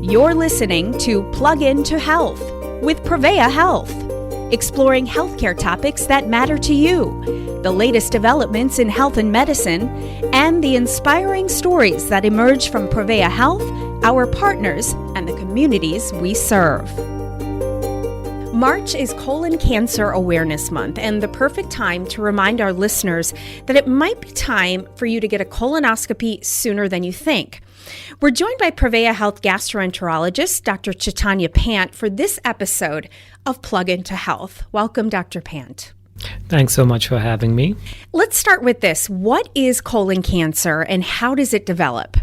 You're listening to Plug Into Health with Prevea Health, exploring healthcare topics that matter to you, the latest developments in health and medicine, and the inspiring stories that emerge from Prevea Health, our partners, and the communities we serve. March is Colon Cancer Awareness Month, and the perfect time to remind our listeners that it might be time for you to get a colonoscopy sooner than you think. We're joined by Prevea Health Gastroenterologist, Dr. Chaitanya Pant, for this episode of Plug Into Health. Welcome, Dr. Pant. Thanks so much for having me. Let's start with this. What is colon cancer and how does it develop?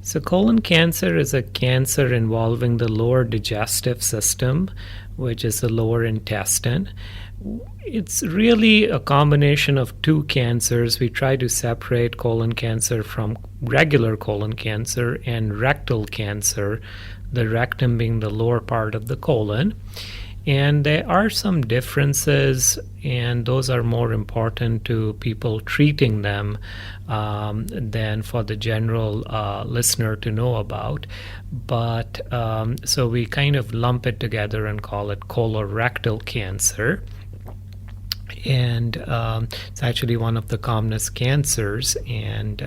So colon cancer is a cancer involving the lower digestive system, which is the lower intestine. It's really a combination of two cancers. We try to separate colon cancer from regular colon cancer and rectal cancer, the rectum being the lower part of the colon. And there are some differences, and those are more important to people treating them than for the general listener to know about. But so we kind of lump it together and call it colorectal cancer. And it's actually one of the commonest cancers, and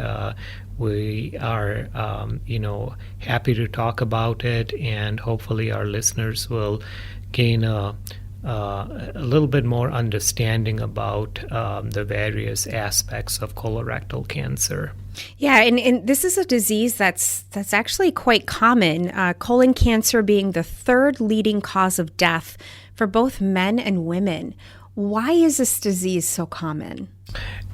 we are, happy to talk about it, and hopefully our listeners will gain a little bit more understanding about the various aspects of colorectal cancer. Yeah, and this is a disease that's actually quite common, colon cancer being the third leading cause of death for both men and women. Why is this disease so common?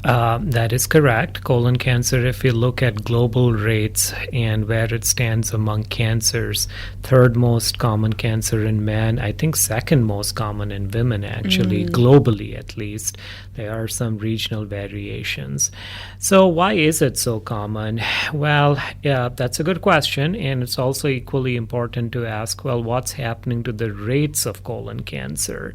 That is correct. Colon cancer, if you look at global rates and where it stands among cancers, third most common cancer in men, I think second most common in women, actually, globally at least. There are some regional variations. So why is it so common? Well, yeah, that's a good question, and it's also equally important to ask, well, what's happening to the rates of colon cancer?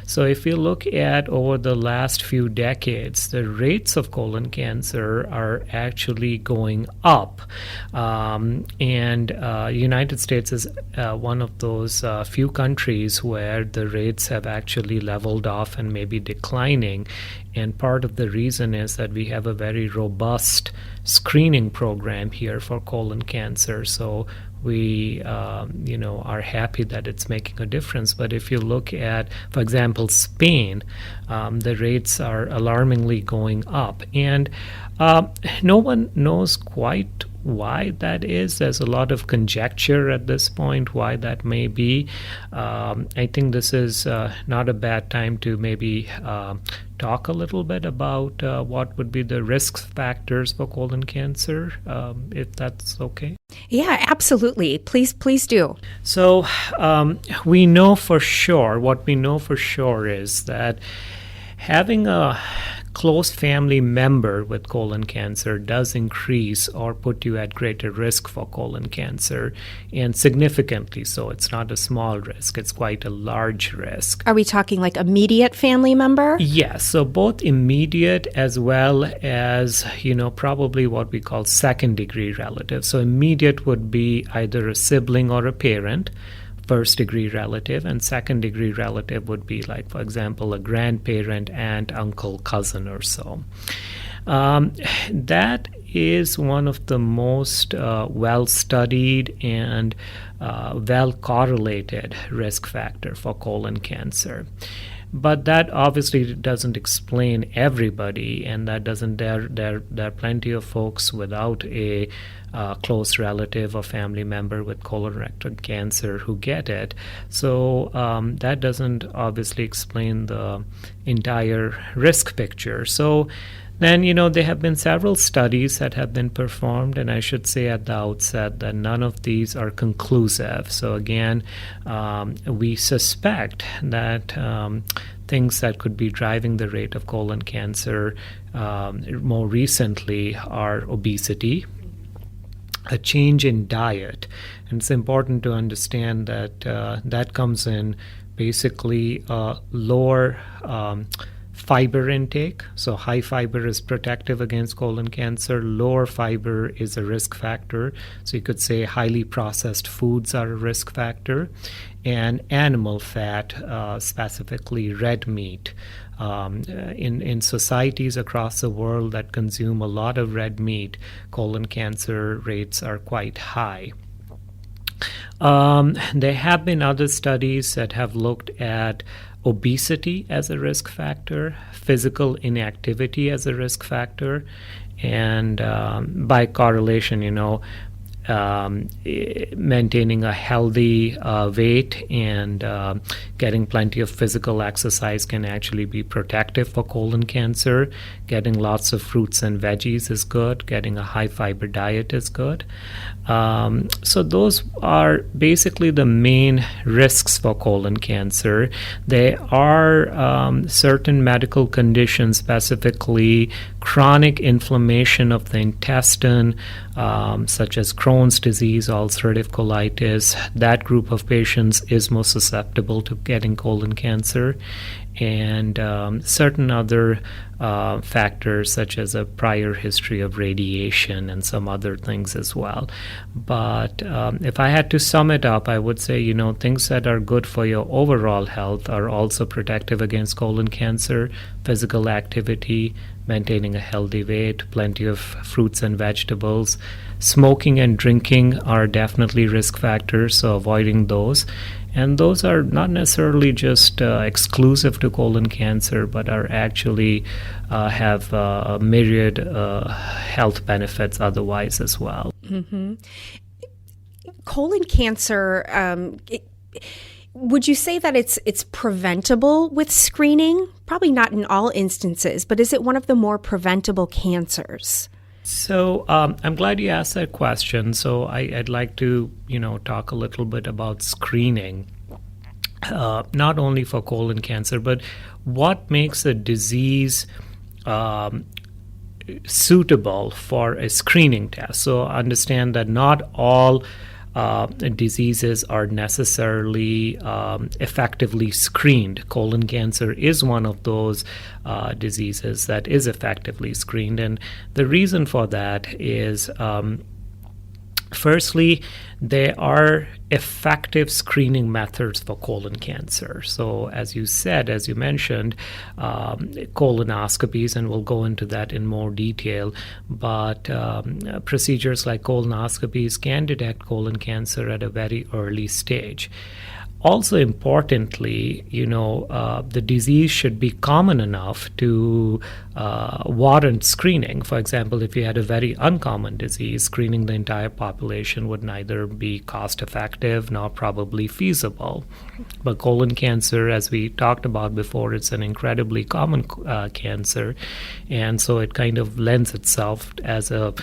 So if you look at over the last few decades, the rates of colon cancer are actually going up. United States is one of those few countries where the rates have actually leveled off and maybe declining. And part of the reason is that we have a very robust screening program here for colon cancer. So we, are happy that it's making a difference. But if you look at, for example, Spain, the rates are alarmingly going up. And no one knows quite why that is. There's a lot of conjecture at this point why that may be. I think this is not a bad time to maybe talk a little bit about what would be the risk factors for colon cancer, if that's okay. Yeah, absolutely. Please do. So we know for sure, what we know for sure is that having a close family member with colon cancer does increase or put you at greater risk for colon cancer, and significantly so. It's not a small risk, it's quite a large risk. Are we talking like immediate family member? Yes, so both immediate as well as, probably what we call second degree relatives. So immediate would be either a sibling or a parent, first degree relative, and second degree relative would be like, for example, a grandparent, aunt, uncle, cousin or so. That is one of the most well-studied and well-correlated risk factor for colon cancer. But that obviously doesn't explain everybody, and that doesn't. There are plenty of folks without a close relative or family member with colorectal cancer who get it. So that doesn't obviously explain the entire risk picture. So then, there have been several studies that have been performed, and I should say at the outset that none of these are conclusive. So again, we suspect that things that could be driving the rate of colon cancer more recently are obesity, a change in diet. And it's important to understand that that comes in basically lower fiber intake. So high fiber is protective against colon cancer. Lower fiber is a risk factor. So you could say highly processed foods are a risk factor. And animal fat, specifically red meat. In societies across the world that consume a lot of red meat, colon cancer rates are quite high. There have been other studies that have looked at obesity as a risk factor, physical inactivity as a risk factor, and by correlation, maintaining a healthy weight and getting plenty of physical exercise can actually be protective for colon cancer. Getting lots of fruits and veggies is good. Getting a high fiber diet is good. So those are basically the main risks for colon cancer. There are certain medical conditions, specifically chronic inflammation of the intestine, such as Crohn's disease, ulcerative colitis. That group of patients is most susceptible to getting colon cancer. And certain other factors, such as a prior history of radiation and some other things as well. But if I had to sum it up, I would say, things that are good for your overall health are also protective against colon cancer: physical activity, maintaining a healthy weight, plenty of fruits and vegetables. Smoking and drinking are definitely risk factors, so avoiding those. And those are not necessarily just exclusive to colon cancer, but are actually have a myriad health benefits otherwise as well. Mm-hmm. Colon cancer, would you say that it's preventable with screening? Probably not in all instances, but is it one of the more preventable cancers? So I'm glad you asked that question. So I'd like to, talk a little bit about screening, not only for colon cancer, but what makes a disease suitable for a screening test. So understand that not all diseases are necessarily effectively screened. Colon cancer is one of those diseases that is effectively screened. And the reason for that is, firstly, there are effective screening methods for colon cancer. So as you mentioned, colonoscopies, and we'll go into that in more detail, but procedures like colonoscopies can detect colon cancer at a very early stage. Also importantly, the disease should be common enough to warrant screening. For example, if you had a very uncommon disease, screening the entire population would neither be cost effective nor probably feasible. But colon cancer, as we talked about before, it's an incredibly common cancer, and so it kind of lends itself as a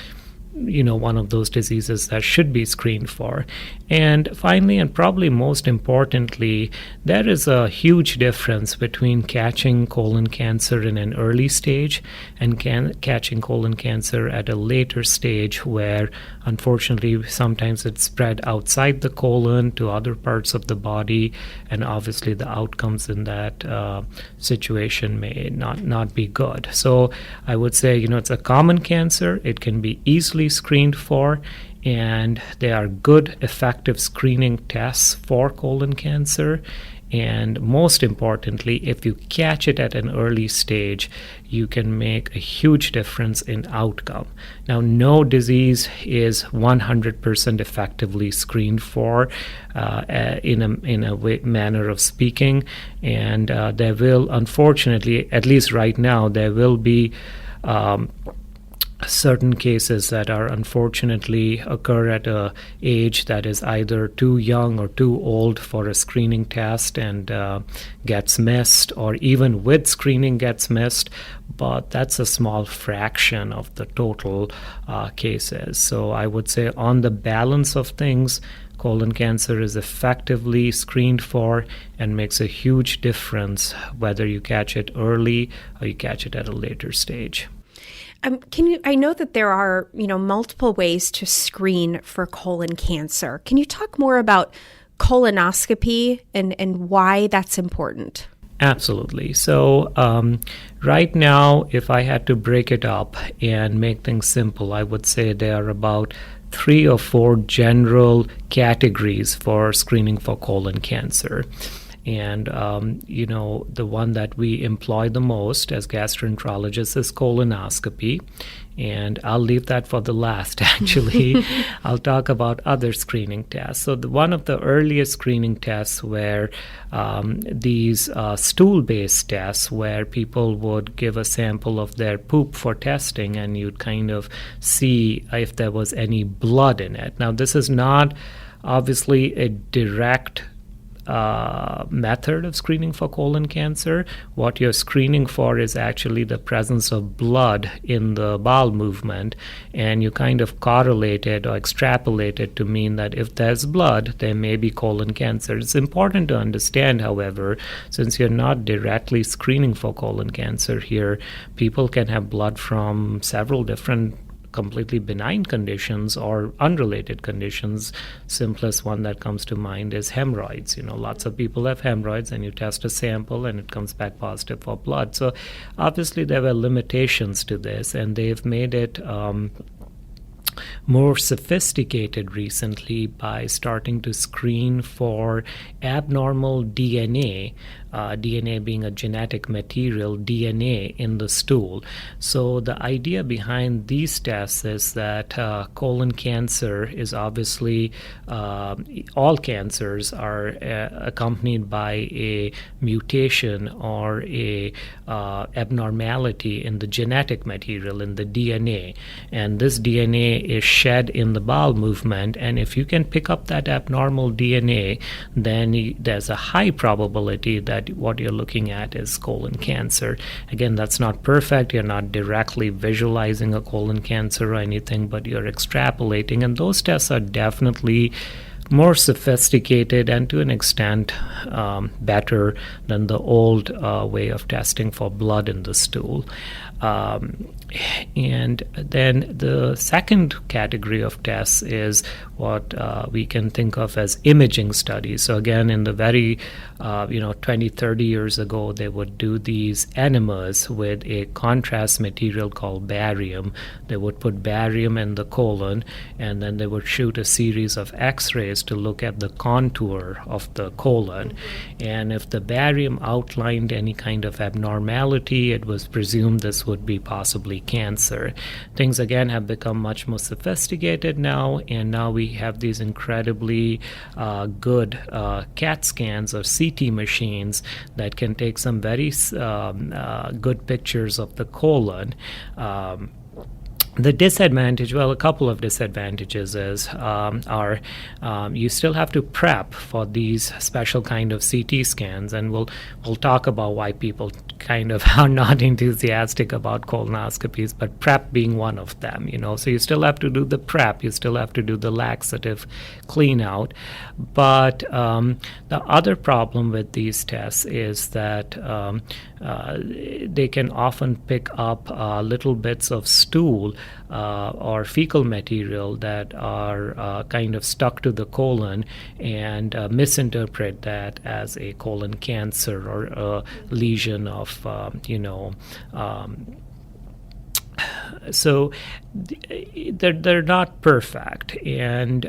one of those diseases that should be screened for. And finally, and probably most importantly, there is a huge difference between catching colon cancer in an early stage and catching colon cancer at a later stage, where unfortunately sometimes it's spread outside the colon to other parts of the body, and obviously the outcomes in that situation may not be good. So I would say, it's a common cancer. It can be easily screened for, and there are good, effective screening tests for colon cancer. And most importantly, if you catch it at an early stage, you can make a huge difference in outcome. Now, no disease is 100% effectively screened for in a manner of speaking. And there will, unfortunately, at least right now, there will be certain cases that are unfortunately occur at a age that is either too young or too old for a screening test and gets missed, or even with screening gets missed, but that's a small fraction of the total cases. So I would say, on the balance of things, colon cancer is effectively screened for and makes a huge difference whether you catch it early or you catch it at a later stage. I know that there are, multiple ways to screen for colon cancer. Can you talk more about colonoscopy and why that's important? Absolutely. So, right now, if I had to break it up and make things simple, I would say there are about 3 or 4 general categories for screening for colon cancer. And, the one that we employ the most as gastroenterologists is colonoscopy. And I'll leave that for the last, actually. I'll talk about other screening tests. So, one of the earliest screening tests were these stool-based tests where people would give a sample of their poop for testing, and you'd kind of see if there was any blood in it. Now, this is not obviously a direct method of screening for colon cancer. What you're screening for is actually the presence of blood in the bowel movement, and you kind of correlate it or extrapolate it to mean that if there's blood, there may be colon cancer. It's important to understand, however, since you're not directly screening for colon cancer here, people can have blood from several different completely benign conditions or unrelated conditions. Simplest one that comes to mind is hemorrhoids. Lots of people have hemorrhoids, and you test a sample and it comes back positive for blood. So obviously there were limitations to this, and they've made it more sophisticated recently by starting to screen for abnormal DNA, DNA being a genetic material, DNA in the stool. So the idea behind these tests is that colon cancer is obviously, all cancers are accompanied by a mutation or a abnormality in the genetic material, in the DNA. And this DNA is shed in the bowel movement, and if you can pick up that abnormal DNA, then there's a high probability that what you're looking at is colon cancer. Again, that's not perfect. You're not directly visualizing a colon cancer or anything, but you're extrapolating, and those tests are definitely more sophisticated and to an extent better than the old way of testing for blood in the stool. And then the second category of tests is what we can think of as imaging studies. So again, in the very 20, 30 years ago, they would do these enemas with a contrast material called barium. They would put barium in the colon, and then they would shoot a series of x-rays to look at the contour of the colon. And if the barium outlined any kind of abnormality, it was presumed this would be possibly cancer. Things again have become much more sophisticated now, and now we have these incredibly good CAT scans or CT machines that can take some very good pictures of the colon. The disadvantage, well, a couple of disadvantages are you still have to prep for these special kind of CT scans, and we'll talk about why people kind of are not enthusiastic about colonoscopies, but prep being one of them. So you still have to do the prep, you still have to do the laxative clean out. But the other problem with these tests is that they can often pick up little bits of stool or fecal material that are kind of stuck to the colon and misinterpret that as a colon cancer or a lesion of, so they're not perfect, and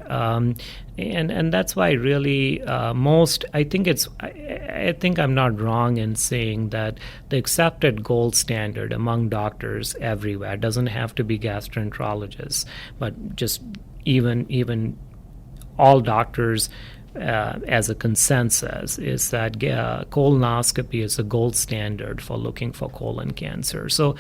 that's why really I think I'm not wrong in saying that the accepted gold standard among doctors everywhere, doesn't have to be gastroenterologists, but just even all doctors as a consensus is that colonoscopy is a gold standard for looking for colon cancer. So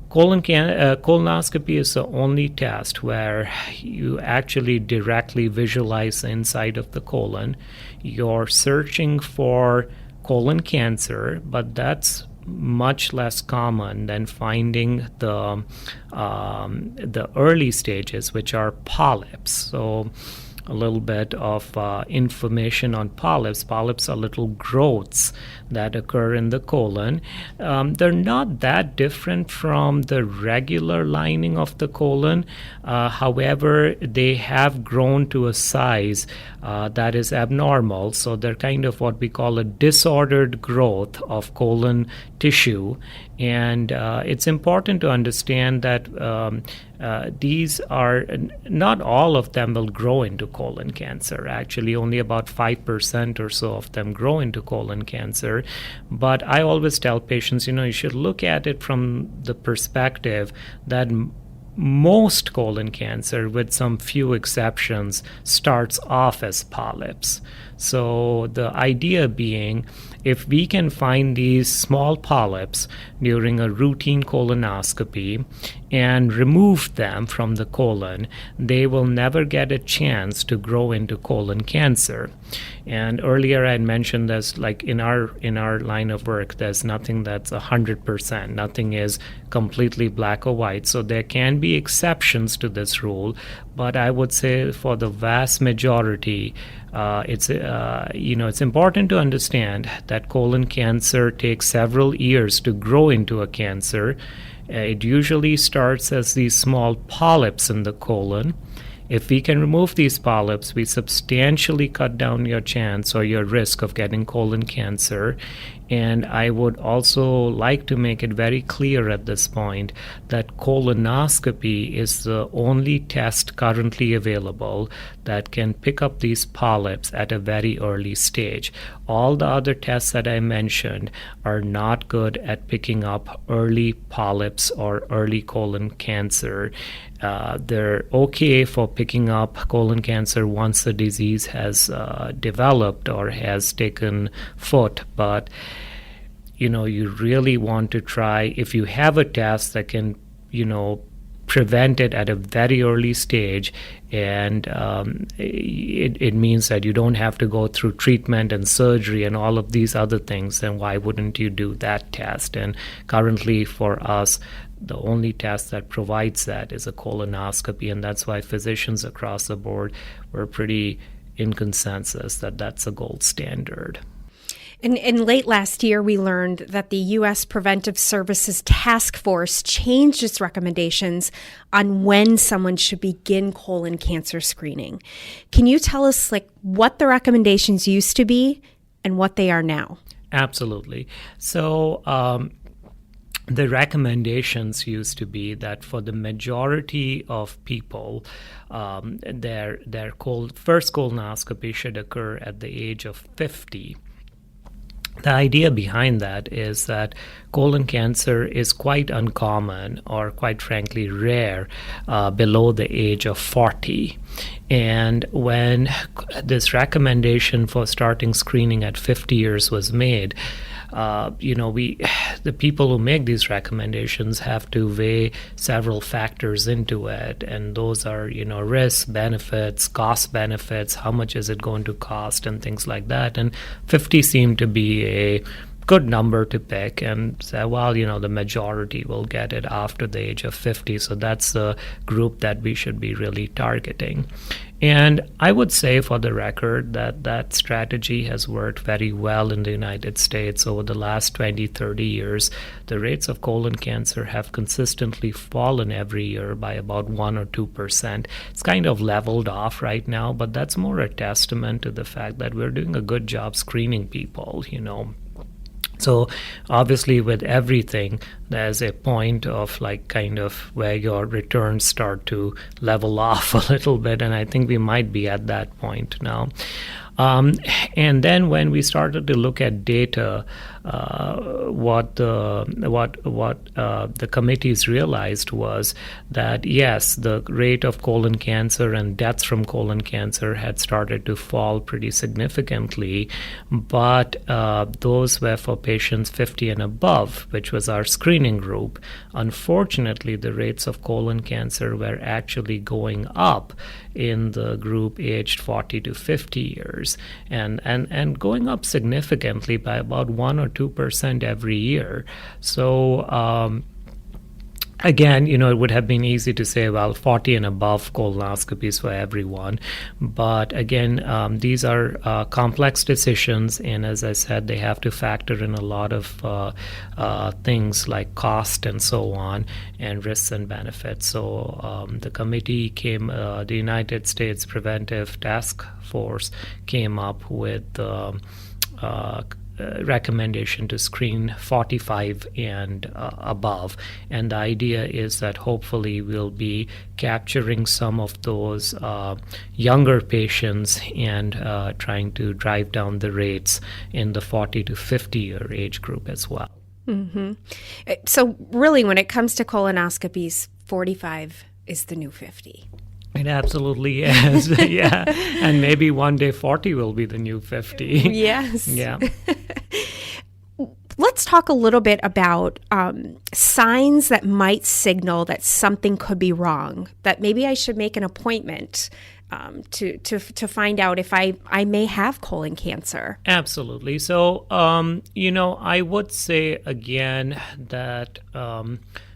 colonoscopy is the only test where you actually directly visualize the inside of the colon. You're searching for colon cancer, but that's much less common than finding the early stages, which are polyps. So a little bit of information on polyps. Polyps are little growths that occur in the colon. They're not that different from the regular lining of the colon. However, they have grown to a size that is abnormal. So they're kind of what we call a disordered growth of colon tissue. And it's important to understand that these are not all of them will grow into colon cancer. Actually, only about 5% or so of them grow into colon cancer. But I always tell patients, you should look at it from the perspective that most colon cancer, with some few exceptions, starts off as polyps. So the idea being, if we can find these small polyps during a routine colonoscopy and remove them from the colon, they will never get a chance to grow into colon cancer. And earlier I mentioned this, like in our line of work, there's nothing that's 100%. Nothing is completely black or white. So there can be exceptions to this rule, but I would say for the vast majority, it's important to understand that colon cancer takes several years to grow into a cancer. It usually starts as these small polyps in the colon. If we can remove these polyps, we substantially cut down your chance or your risk of getting colon cancer. And I would also like to make it very clear at this point that colonoscopy is the only test currently available that can pick up these polyps at a very early stage. All the other tests that I mentioned are not good at picking up early polyps or early colon cancer. They're okay for picking up colon cancer once the disease has developed or has taken foot, but you really want to try, if you have a test that can prevent it at a very early stage, and it means that you don't have to go through treatment and surgery and all of these other things, then why wouldn't you do that test? And currently for us, the only test that provides that is a colonoscopy, and that's why physicians across the board were pretty in consensus that that's a gold standard. And late last year, we learned that the U.S. Preventive Services Task Force changed its recommendations on when someone should begin colon cancer screening. Can you tell us what the recommendations used to be and what they are now? Absolutely. So the recommendations used to be that for the majority of people, their first colonoscopy should occur at the age of 50. The idea behind that is that colon cancer is quite uncommon or quite frankly rare below the age of 40. And when this recommendation for starting screening at 50 years was made, the people who make these recommendations have to weigh several factors into it, and those are, risk, benefits, cost benefits, how much is it going to cost, and things like that. And 50 seemed to be a good number to pick and say, well, the majority will get it after the age of 50, so that's the group that we should be really targeting. And I would say, for the record, that strategy has worked very well in the United States. Over the last 20, 30 years, the rates of colon cancer have consistently fallen every year by about 1 or 2%. It's kind of leveled off right now, but that's more a testament to the fact that we're doing a good job screening people, So obviously with everything, there's a point of where your returns start to level off a little bit, and I think we might be at that point now. And then when we started to look at data, what the committees realized was that yes, the rate of colon cancer and deaths from colon cancer had started to fall pretty significantly, but those were for patients 50 and above, which was our screening group. Unfortunately, the rates of colon cancer were actually going up in the group aged 40 to 50 years, and going up significantly by about 1 or 2% every year. So Again, it would have been easy to say, well, 40 and above colonoscopies for everyone. But again, these are complex decisions. And as I said, they have to factor in a lot of things like cost and so on, and risks and benefits. So the committee the United States Preventive Task Force came up with recommendation to screen 45 and above, and the idea is that hopefully we'll be capturing some of those younger patients and trying to drive down the rates in the 40 to 50 year age group as well. Mm-hmm. So really, when it comes to colonoscopies, 45 is the new 50. It absolutely is. Yeah. And maybe one day 40 will be the new 50. Yes. Yeah. Let's talk a little bit about signs that might signal that something could be wrong, that maybe I should make an appointment to find out if I may have colon cancer. Absolutely. So, I would say again that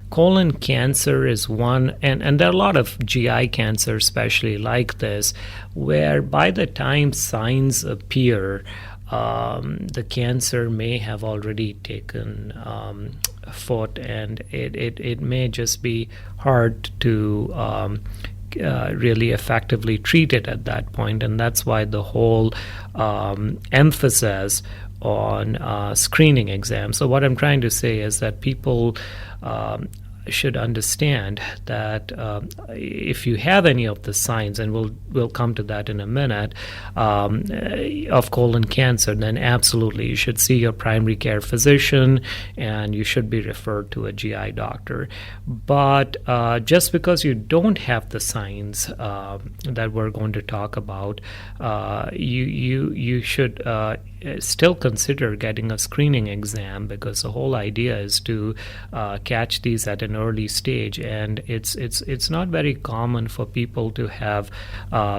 colon cancer is one, and there are a lot of GI cancer, especially like this, where by the time signs appear, the cancer may have already taken foot, and it may just be hard to really effectively treat it at that point. And that's why the whole emphasis on screening exams. So what I'm trying to say is that people should understand that if you have any of the signs, and we'll come to that in a minute, of colon cancer, then absolutely you should see your primary care physician and you should be referred to a GI doctor. But just because you don't have the signs that we're going to talk about, you should still consider getting a screening exam, because the whole idea is to catch these at an early stage. And it's not very common for people to have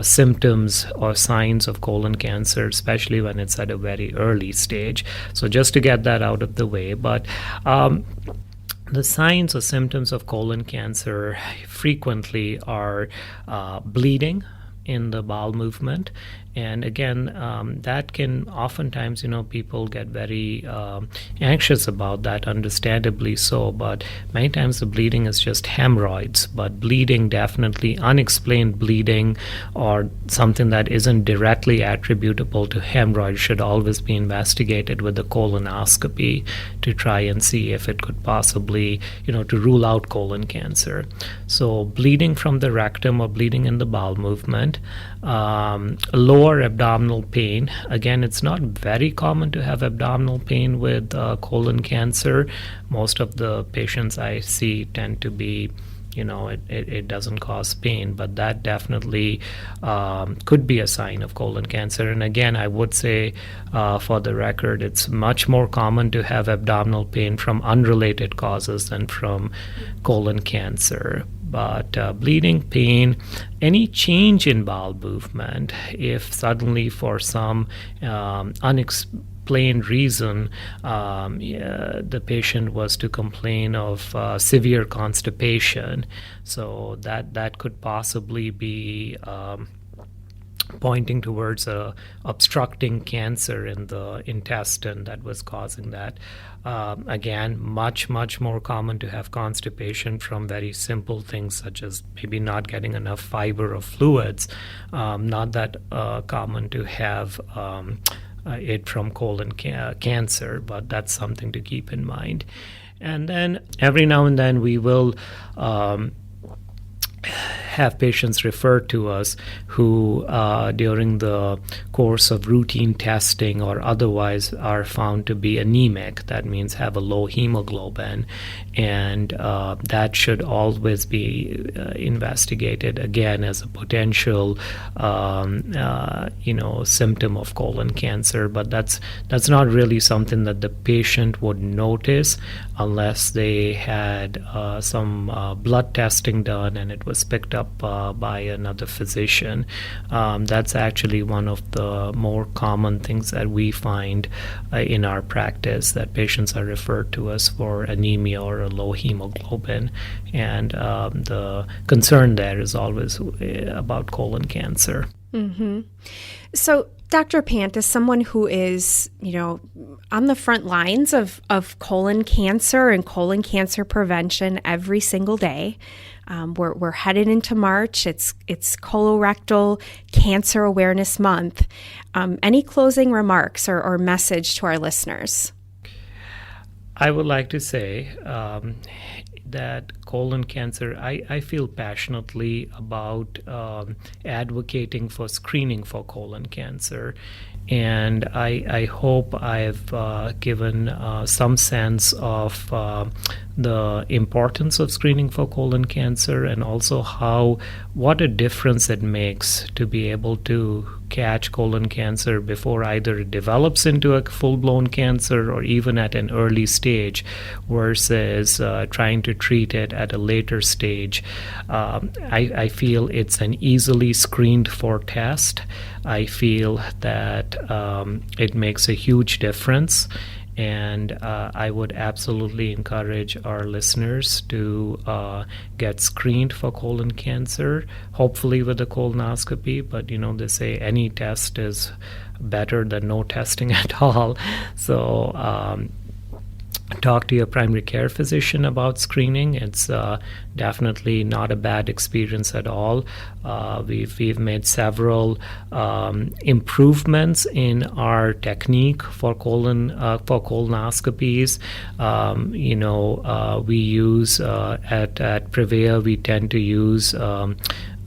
symptoms or signs of colon cancer, especially when it's at a very early stage. So just to get that out of the way. But the signs or symptoms of colon cancer frequently are bleeding in the bowel movement. And again, that can oftentimes, people get very anxious about that, understandably so. But many times the bleeding is just hemorrhoids. But bleeding, definitely unexplained bleeding or something that isn't directly attributable to hemorrhoids, should always be investigated with a colonoscopy to try and see if it could possibly, to rule out colon cancer. So bleeding from the rectum or bleeding in the bowel movement, lower abdominal pain. Again, it's not very common to have abdominal pain with colon cancer. Most of the patients I see tend to be, it doesn't cause pain, but that definitely could be a sign of colon cancer. And again, I would say, for the record, it's much more common to have abdominal pain from unrelated causes than from colon cancer. But bleeding, pain, any change in bowel movement, if suddenly for some unexplained reason the patient was to complain of severe constipation, so that could possibly be pointing towards a obstructing cancer in the intestine that was causing that. Again, much more common to have constipation from very simple things such as maybe not getting enough fiber or fluids. Not that common to have it from colon cancer, but that's something to keep in mind. And then every now and then we will have patients referred to us who, during the course of routine testing or otherwise, are found to be anemic. That means have a low hemoglobin, and that should always be investigated again as a potential, symptom of colon cancer. But that's not really something that the patient would notice unless they had some blood testing done and it was picked up up by another physician. That's actually one of the more common things that we find in our practice, that patients are referred to us for anemia or a low hemoglobin. And the concern there is always about colon cancer. Mm-hmm. So, Dr. Pant, as someone who is, on the front lines of colon cancer and colon cancer prevention every single day, we're headed into March. It's Colorectal Cancer Awareness Month. Any closing remarks or message to our listeners? I would like to say that colon cancer, I feel passionately about advocating for screening for colon cancer. And I hope I've given some sense of the importance of screening for colon cancer, and also what a difference it makes to be able to catch colon cancer before either it develops into a full-blown cancer or even at an early stage, versus trying to treat it at a later stage. I feel it's an easily screened for test. I feel that it makes a huge difference. And I would absolutely encourage our listeners to get screened for colon cancer, hopefully with a colonoscopy. But, they say any test is better than no testing at all. So talk to your primary care physician about screening. It's definitely not a bad experience at all. We've made several improvements in our technique for colonoscopies. We use at Prevea, we tend to use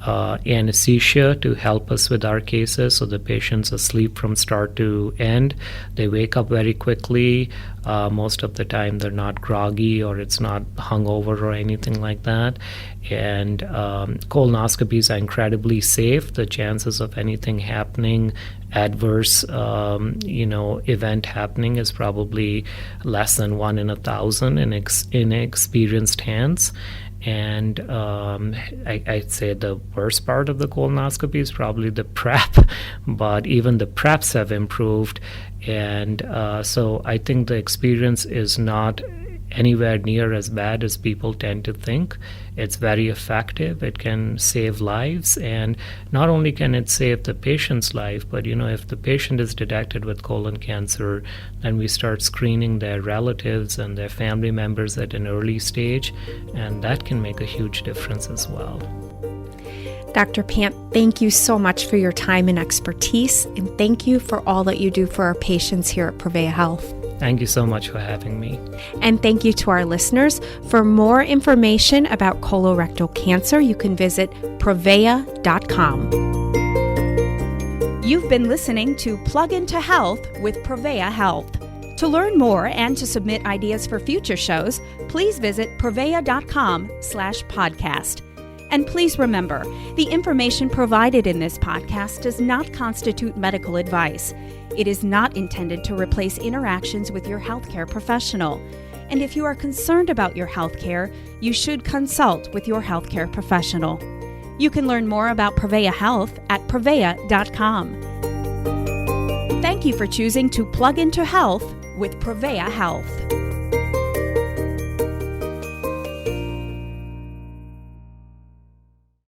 anesthesia to help us with our cases, so the patient's asleep from start to end. They wake up very quickly. Most of the time they're not groggy, or it's not hungover or anything like that. And colonoscopies are incredibly safe. The chances of anything happening, adverse event happening, is probably less than 1 in 1,000 in inexperienced hands. And I'd say the worst part of the colonoscopy is probably the prep, but even the preps have improved. And so I think the experience is not anywhere near as bad as people tend to think. It's very effective. It can save lives, and not only can it save the patient's life, but if the patient is detected with colon cancer, then we start screening their relatives and their family members at an early stage, and that can make a huge difference as well. Dr. Pant, thank you so much for your time and expertise, and thank you for all that you do for our patients here at Prevea Health. Thank you so much for having me. And thank you to our listeners. For more information about colorectal cancer, you can visit Prevea.com. You've been listening to Plug Into Health with Prevea Health. To learn more and to submit ideas for future shows, please visit Prevea.com/podcast. And please remember, the information provided in this podcast does not constitute medical advice. It is not intended to replace interactions with your healthcare professional. And if you are concerned about your healthcare, you should consult with your healthcare professional. You can learn more about Prevea Health at Prevea.com. Thank you for choosing to plug into health with Prevea Health.